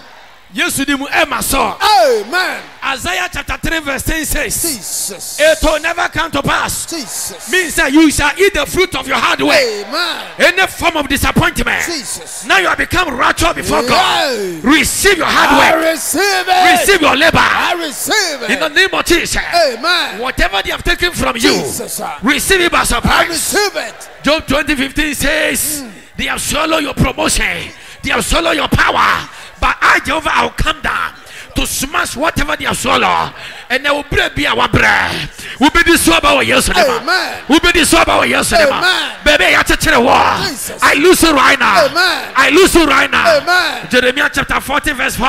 Yesu di mu e maso. Amen. Isaiah chapter 3 verse 10 says, Jesus. it will never come to pass. Jesus. Means that you shall eat the fruit of your hard work. Amen. Any form of disappointment. Jesus. Now you have become righteous before God. Yeah. Receive your hard work. I receive it. Receive your labor. I receive it. In the name of Jesus. Amen. Whatever they have taken from Jesus, you, receive it by I surprise. receive it. Job 20:15 says, they have swallowed your promotion. They have swallowed your power. But I, Jehovah, I will come down to smash whatever they have swallowed. And they will be our bread. We'll be this sober yesterday. Amen. We'll be this sober yesterday. Amen. Baby, I touch the wall. Jesus. I lose it right now. Amen. I lose it right now. Amen. Jeremiah chapter 40 verse 4.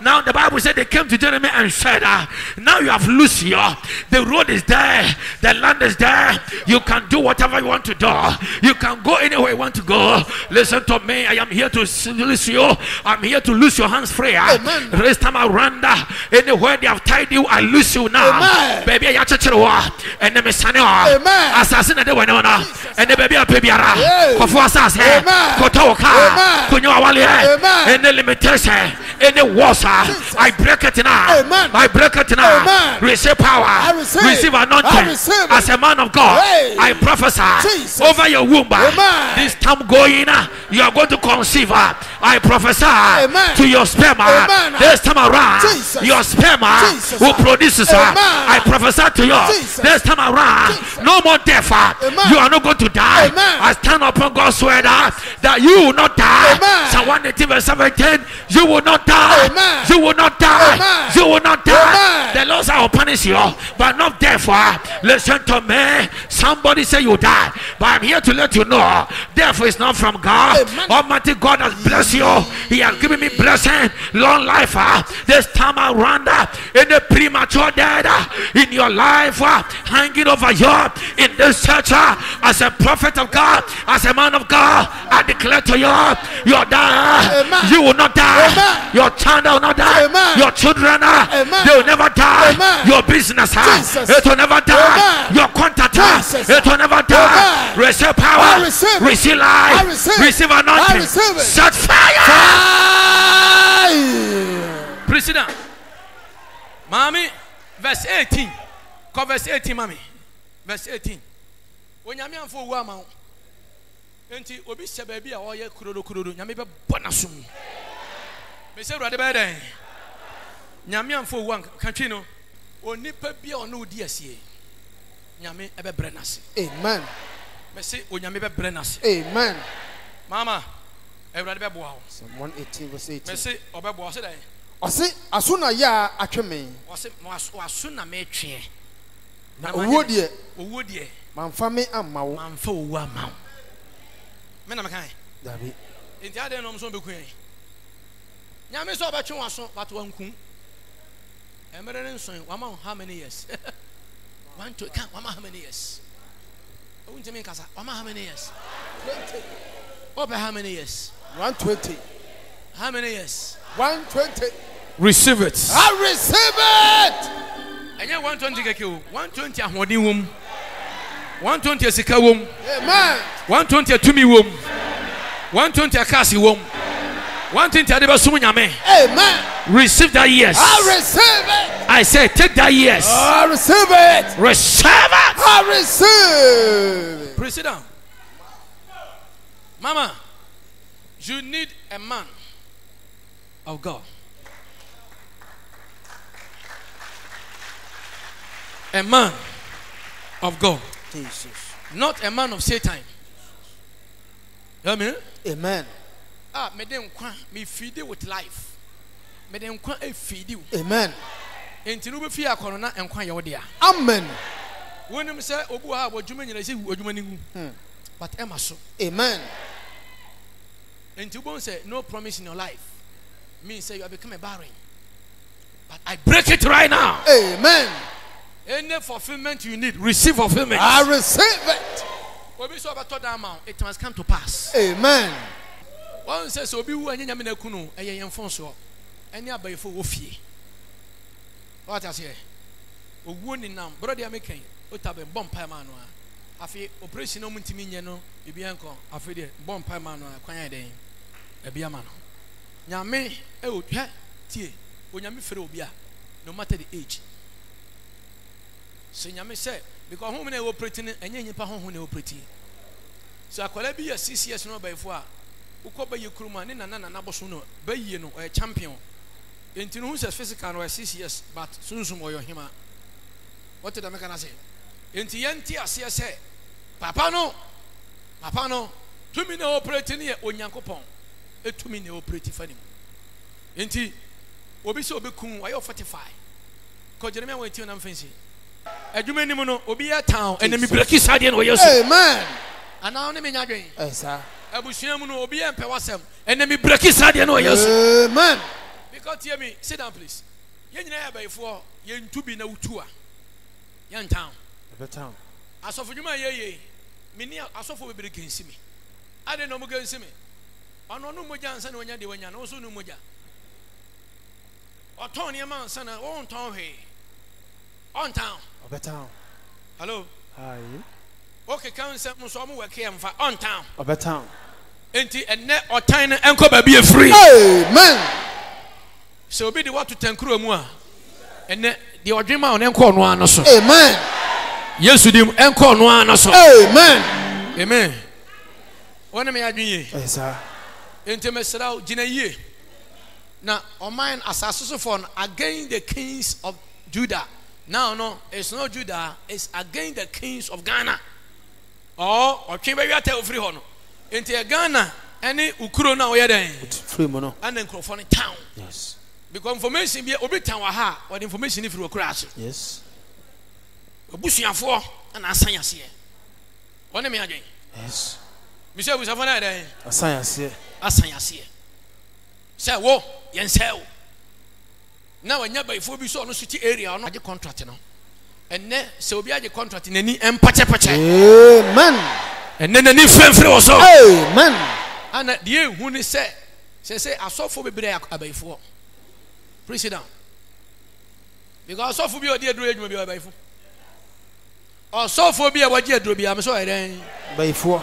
Now the Bible said they came to Jeremiah and said, now you have loosed your, the road is there, the land is there. You can do whatever you want to do. You can go anywhere you want to go. Listen to me. I am here to loose you. I'm here to loose your hands free. Amen. Rest time around anywhere they have tied you, I loose you now. Amen. Baby, I touch it. And the Messiah. Amen. Assassin, and the baby, a baby, Yes. Kofu assassin, Amen. Kotoka, Amen. Kunyawali, Amen. any limitation, any water, I break it now. Amen. I break it now. Amen. Receive power. Receive anointing. it. As a man of God, Hey. I prophesy Jesus. over your womb. Amen. This time going, you are going to conceive. I prophesy Amen. to your sperm. Amen. This time around, Jesus. your sperm Jesus. will produce. Amen. I prophesy to you. Jesus. This time around, Jesus. no more death. Amen. You are not going to die. Amen. I stand upon God's word that you will not die. Amen. Psalm 118 verse 17, you will not die. Amen. You will not die. Amen. You will not die. Amen. The Lord will punish you, but not death. Listen to me. Somebody say you die, but I'm here to let you know death is not from God. Amen. Almighty God has blessed you. He has given me blessing, long life. This time around, in the premature death in your life, hanging over you in this church, as a prophet of God, as a man of God, I declare to you, you're dying. Amen. You will not die. Amen. Your child will not die. Amen. Your children, Amen. they will never die. Amen. Your business, Jesus. it will never die. Amen. Your contact, Jesus. it will never die. Amen. Receive power. I receive it. Receive life. I receive it. Receive anointing. I receive it. Set fire. Fire. President, Mommy, verse 18. Come verse 18, Mommy. Verse 18. When you am for woman, enti obi se baby a oye kurodo nyame be bonasum. Me se rade be den. Nyame am for wan kantwi no. Onipa bia ono odi asie. Nyame e be brenase. Amen. Me se onyame be brenase. Amen. Mama, everade be boa wo. Psalm 118 verse 18. Me se obeboa se den. Ɔse aso na ya atweme. Ose waso na me twe. Na owo de owo de mamfa me amma wo. mamfa owo ama wo. Me na me kan. Dabi. Enti ade no so be kun. Nyame so obetwe waso but wanku. Emere nson wama how many years? 1 to count wama how many years? Unti kasa. Oma how many years? 20. Over how many years? 120. How many years? 120. Receive it. I receive it. And you 120 keke. 120 ahodi wom. 120 asika wom. Amen. 120 atumi wom. 120 akasi wom. 120 adeba sumu nyame. Amen. Receive that yes. I receive it. I say take that yes. I receive it. Receive it. I receive it. Please sit down. Mama, you need a man of God. A man of God. Jesus. Not a man of Satan. You know what I mean? Amen. Me dem kwa me feed you with life. Me dem kwa e feed you. Amen. Enti no be fi akono na enkwa ye wo dia. Amen. Wonim se obu ha bodwuma nyina se odwuma ni hu. But ema so. Amen. Enti won say no promise in your life means say you have become a barren. But I break it right now. Amen. Any fulfillment you need, receive fulfillment. I receive it. Obi so about that amount, it must come to pass. Amen. One says obi wu anya nyame na kunu eye yemfon so. Any abayefo wo fie. What I say? Owu ni nam, brother American, otabe bomb pie man no. Afi operation no muntimi nye no, bibi enko. Afi de bomb pie man no kwan ya den. Ebi ama no. Nyame e o hwe tie. Onyame fere obi a no matter the age. So nyame say because home na operating enye nyipa honhom na operating. So akwala bi ya 6 years no bayefo a uko baye kuruma ne nana na boso no baye no o champion. Enti no hu say physical no 6 years but sunsum oyo hima. What did I make an say? Enti yenti ase say papa no tumi na operating ye onyankopon etumi na operating fanim. Enti obi so obi kun ayo 45 ko Jeremiah wenti na mfansi adwuma ni mu no obi ya town enemi breki sade no yesu. Amen. Ana ne menya dwen Sir. abusua mu no obi ya mpewasem enemi breki sade no yesu. Amen. Because hear me, sit down please. Ye nyina ya bayfo ye ntubi na utu a ye town Town. asofu dwuma ye meni asofu bebere kensi me ade no mo kensi me ono no moja ansa na onya de wanya na oso no moja oton ne ma ansa na on ton he on town Town. hello Hi. okay kan se mo so mo weke emfa on town Town. enti enne otan na enko ba bia free. Amen. So obi de what to tankuro mu a enne de odwema on enko no ano so. Amen. Yesu dim enko no ano so. Amen. Amen. Wona me adwen ye. Yes, sir. Enti mesraw gina ye. Na oman asase for against the kings of Judah. Now no, it's not Judah, it's against the kings of Ghana. Oh, otwe be wiata ofri ho no. Enti Ghana any ukuro na oye den. Free mono. And nkrofo town. Yes. Because information be obi town wa ha, or the information if you okura so. Yes. Obusuafo na asan yase. Wona me adwen. Yes. Mi se obusuafo na den. Asan Yase. Say wo, yen say. Na wanya bayfo bi so no suti area no age contract no. Enne se obi age contract nani empache. Amen. Enne nani frefre wo so. Amen. Ana die hu ni say asofo bebre abayfo. Please sit down. Because asofo bi odi aduro adwuma bi abayfo. Asofo bi a waje aduro bi am so eren. Bayfo.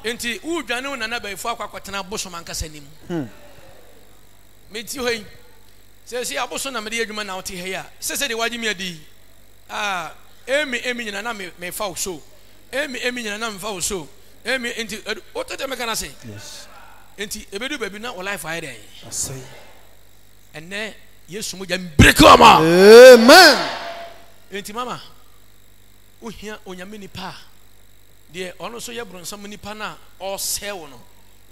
Enti udwane na na bayfo akwakotena boso mankasa nim. Meti hoyi. Se aboso na mede adwuma na wote he ya. Se de waje mi adi. Emi nyina na me fa so. Emi nyina na me fa so. Enti otote me kana se. Yes. Enti ebedu baby na o life aye den. Asai. Enne Yesu mo jam break oma. Amen. Enti mama. Ohia onyame nipa. De ono so ye bronsam nipa na o sew no.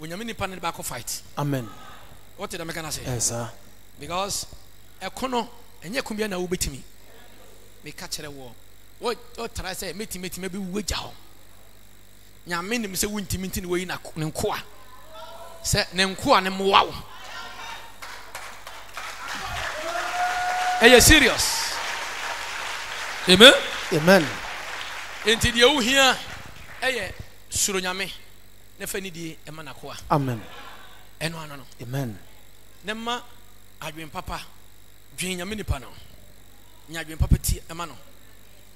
Onyame nipa na ba ko fight. Amen. What did I make an say? Yes, sir. Because ekono enye kumbia na wobetimi. Me ka kire wo. What try say meti be weja ho. Nyame nim se wuntimi ntini wo yi na ne nkoa. Se ne nkoa ne mowa wo. Are you serious? Amen. Amen. Enti de wo hia ɛyɛ suro nyame ne fa ni die ɛma nakoa. Amen. Ɛno ano no. Amen. Ne ma adwen papa dwen nyame nipa no. Nya adwen papa ti ɛma no.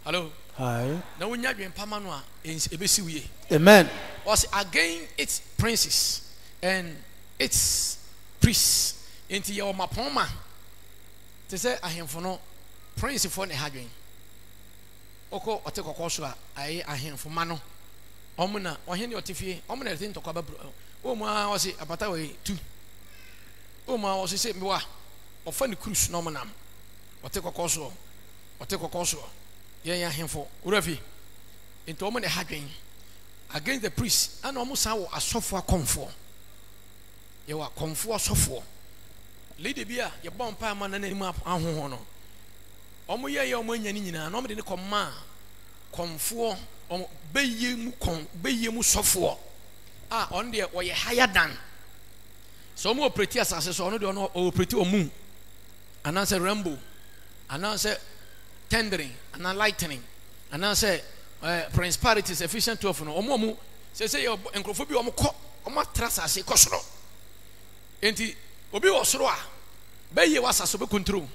Hello. Hi. Na wonya adwen papa no a ebesi wiye. Amen. Was again its princes and its priests into your mapoma. Te say ahemfo no prince for ne hadwen. Oko ote kokosho a aye ahemfo ma no. Omo na ohene otefie, omo na tin tokwa babro. O mu a wose apata we tu. O mu a wose se mewa ofa ne cruise no mo nam. Ote kokosho. Ye ahemfo. Urafi. Into omo ne hadwen against the priest and almost how a software comfort. You are comfort software. Lady Bia, your bomb pie man and name up on honor. Omoya your money, normally the command comfort or bay you software. Ah, on there or you higher than. So more pretty as I saw no or pretty or moon. And answer rainbow. And answer tendering and lightning. And answer prosperity is efficient to often. Omomu say your encrophobia omo trust as a cosro. Enti obi osro a be ye was aso be control.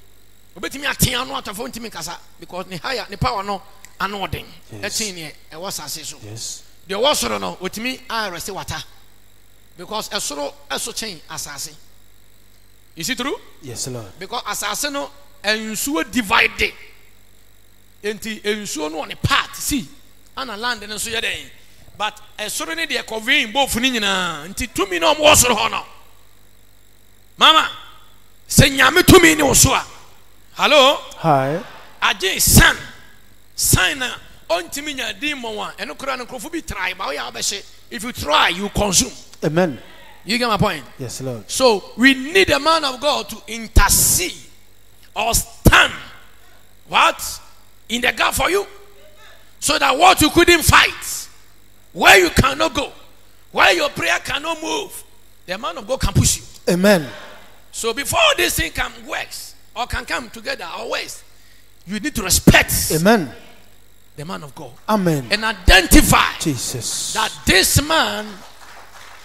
Obetimi atia no atafo ntimi kasa because ni higher ni power no anoden. Etin ne e was aseso. Yes. The wasoro no otimi arrest water. Because esoro eso chain asase. Is it true? Yes, Lord. Because asase no ensuo divided. Enti ensuo no on a part see ana land no so yeden but esoro ne de convene both ni nyina enti tumi no mo soro ho no mama se nyame tumi ni wo so a hello Hi. age sign na ontimi nya demon wa eno kura no krofo bi try ba we abehye if you try you consume. Amen. You get my point? Yes, Lord. So we need a man of God to intercede or stand what in the gap for you, so that what you couldn't fight, where you cannot go, where your prayer cannot move, the man of God can push you. Amen. So before this thing can work or can come together always, you need to respect Amen. the man of God. Amen. And identify Jesus. that this man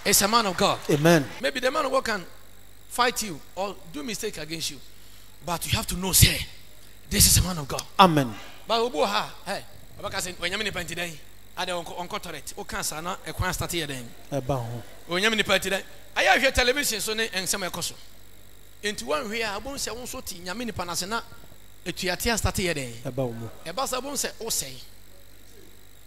is a man of God. Amen. Maybe the man of God can fight you or do mistake against you, but you have to know, say, this is a man of God. Amen. But obo ha, hey, abaka say onyame ni panti den. Ade onko torret. O kan sa na e kwan start ye den. Eba ho. Onyame ni panti den. Aya hwe television so ne ensem ekoso. Enti wan hwe a abon se won so ti nyame ni panase na etuate start ye den. Eba ho. E ba sa bon se o sei.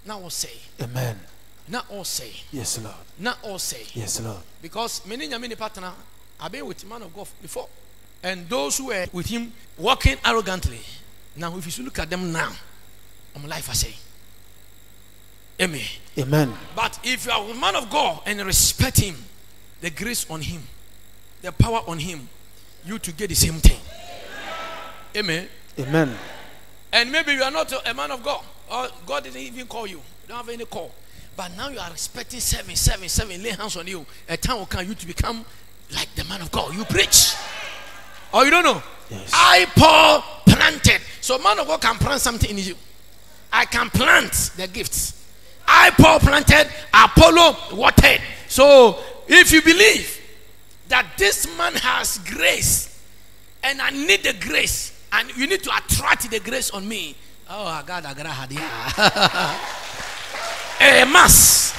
Na o sei. Amen. Na o sei. Yes, Lord. Na o sei. Yes, Lord. Because many nyame ni partner have been with man of God before. And those who were with him walking arrogantly. Now, if you look at them now, I'm life I say. Amen. Amen. But if you are a man of God and respect him, the grace on him, the power on him, you to get the same thing. Amen. Amen. And maybe you are not a man of God, or God didn't even call you. You don't have any call. But now you are respecting seven, lay hands on you. A time will come you to become like the man of God. You preach. Or you don't know? Yes. I, Paul, planted. So man of God can plant something in you. I can plant the gifts. I, Paul, planted. Apollo watered. So if you believe that this man has grace and I need the grace and you need to attract the grace on me. Oh, God, I gotta have a mass.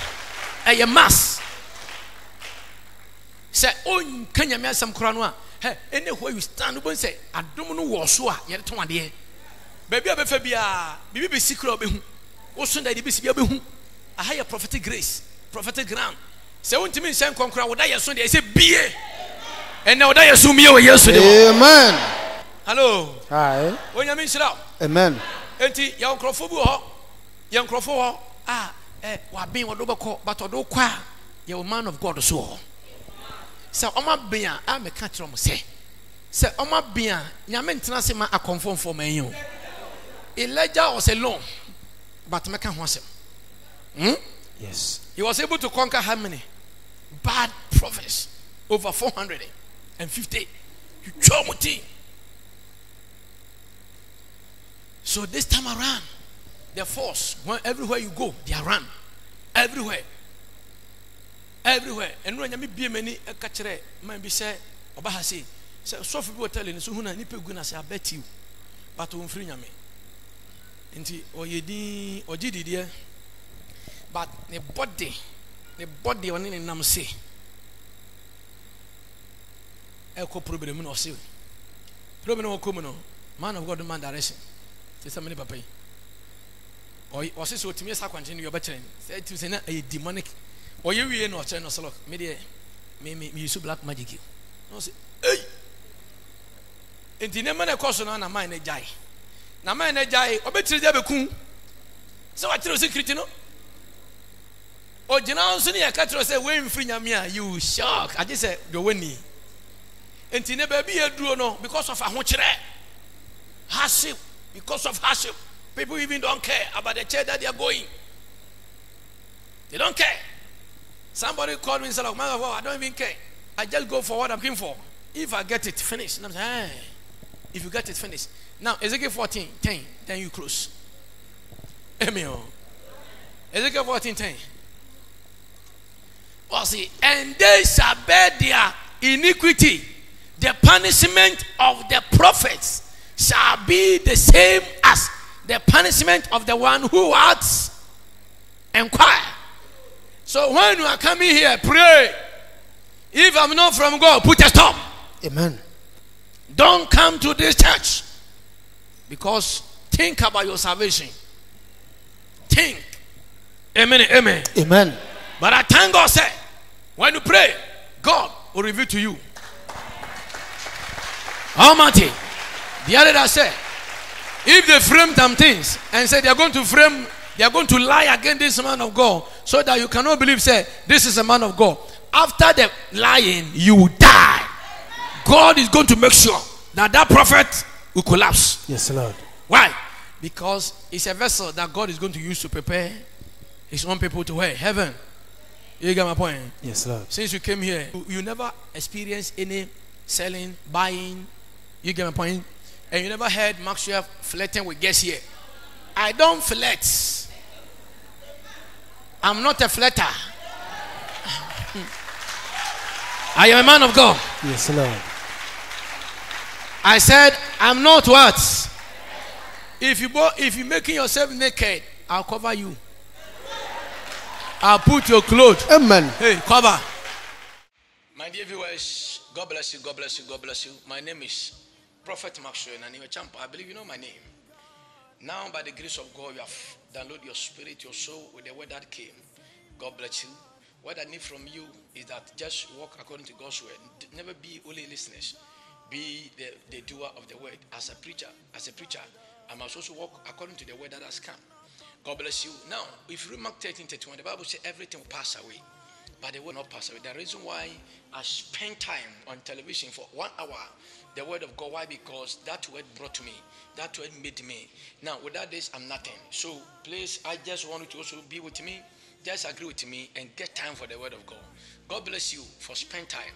A mass. Say, oh, can you make some crown? Hey, anywhere you stand, you say, I don't know what so yet to one day. Baby, I be be secret. Also, that be a higher prophetic grace, prophetic ground. Say, when to me, same conqueror, what I saw, they say, be and now I assume you were yesterday. Amen. Hello. Hi. When you mean, sit up. Amen. Enti young crofo wa being what do call but do qua you man of God so. So oma bia a me catch from say oma bia nyame ntena se ma akonfom for man you. Elijah was alone but make ho asem. Yes. He was able to conquer how many bad prophets? Over 450. You chomuti. So this time around, the force, when everywhere you go, they are run. everywhere. Everywhere. And when you be many a catcher, man be say, Obahasi, so few people telling so who ni peguna say I bet you, but on free me. Inti oyedi ojidi dear, but the body on in nam say. Eko problem no say. Problem no come no. Man of God man direction. Say somebody papa. Or say so to me as I continue your better. Say to say a demonic. Or you we no channel so look. Me use black magic. No say hey. Enti ne man e koso na man e jai. Na man e jai obetiri dia bekun. So what you secret no? O jina so ne yakatro say we mfiri nyame a you shock. I just say the wani. Enti ne baby eduro no because of ahokyere. Hardship, because of hardship. People even don't care about the church that they are going. They don't care. Somebody called me and said, man, I don't even care. I just go for what I'm looking for. If I get it finished, and I'm saying, hey, if you get it finished. Now, Ezekiel 14:10, then you close. Amen. Ezekiel 14:10. Well, see, and they shall bear their iniquity. The punishment of the prophets shall be the same as the punishment of the one who asks inquire. So when you are coming here, pray. If I'm not from God, put a stop. Amen. Don't come to this church. Because think about your salvation. Think. Amen. Amen. Amen. But I thank God, say, when you pray, God will reveal to you. Almighty. The other day said, if they frame some things and say they are going to lie against this man of God, so that you cannot believe, say, this is a man of God. After the lying, you will die. God is going to make sure that prophet will collapse. Yes, Lord. Why? Because it's a vessel that God is going to use to prepare his own people to heaven. You get my point? Yes, Lord. Since you came here, you never experienced any selling, buying. You get my point? And you never heard Maxwell flirting with guests here. I don't flirt. I'm not a flirter. I am a man of God. Yes, Lord. I said, I'm not what? If you're making yourself naked, I'll cover you. I'll put your clothes. Amen. Hey, cover. My dear viewers, God bless you, God bless you, God bless you. My name is Prophet Maxwell, and I believe you know my name. Now, by the grace of God, you have downloaded your spirit, your soul with the word that came. God bless you. What I need from you is that just walk according to God's word. Never be only listeners. Be the doer of the word. As a preacher, I must also walk according to the word that has come. God bless you. Now, if you read Mark 13:31, the Bible says everything will pass away, but they will not pass away. The reason why I spend time on television for 1 hour, the word of God. Why? Because that word brought me. That word made me. Now, without this, I'm nothing. So, please, I just want you to also be with me. Just agree with me and get time for the word of God. God bless you for spend time.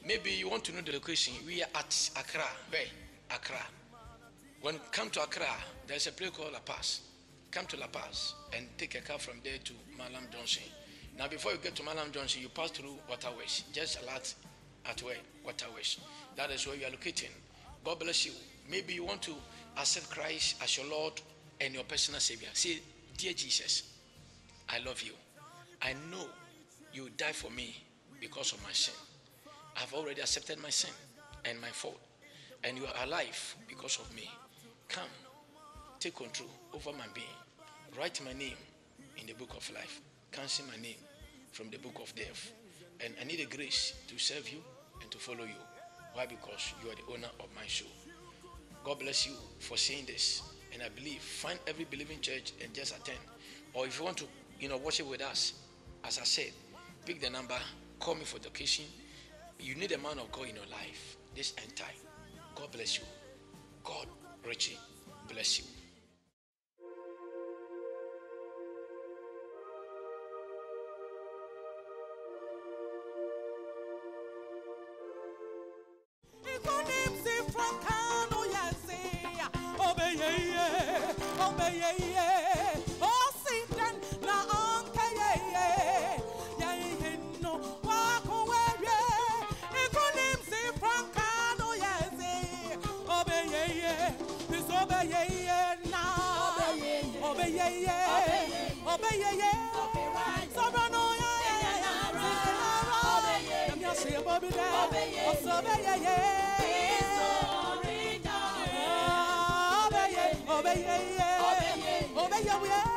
Maybe you want to know the location. We are at Accra. Where? Accra. When you come to Accra, there's a place called La Paz. Come to La Paz and take a car from there to Malam Junction. Now, before you get to Malam Junction, you pass through Waterways. Just a lot at where? Waterways. That is where you are locating. God bless you. Maybe you want to accept Christ as your Lord and your personal Savior. Say, dear Jesus, I love you. I know you died for me because of my sin. I've already accepted my sin and my fault. And you are alive because of me. Come, take control over my being. Write my name in the book of life. Cancel my name from the book of death. And I need a grace to serve you and to follow you. Why? Because you are the owner of my soul. God bless you for saying this. And I believe, find every believing church and just attend. Or if you want to, worship with us, as I said, pick the number, call me for the occasion. You need a man of God in your life this end time. God bless you. God richly bless you. Oh, Obey,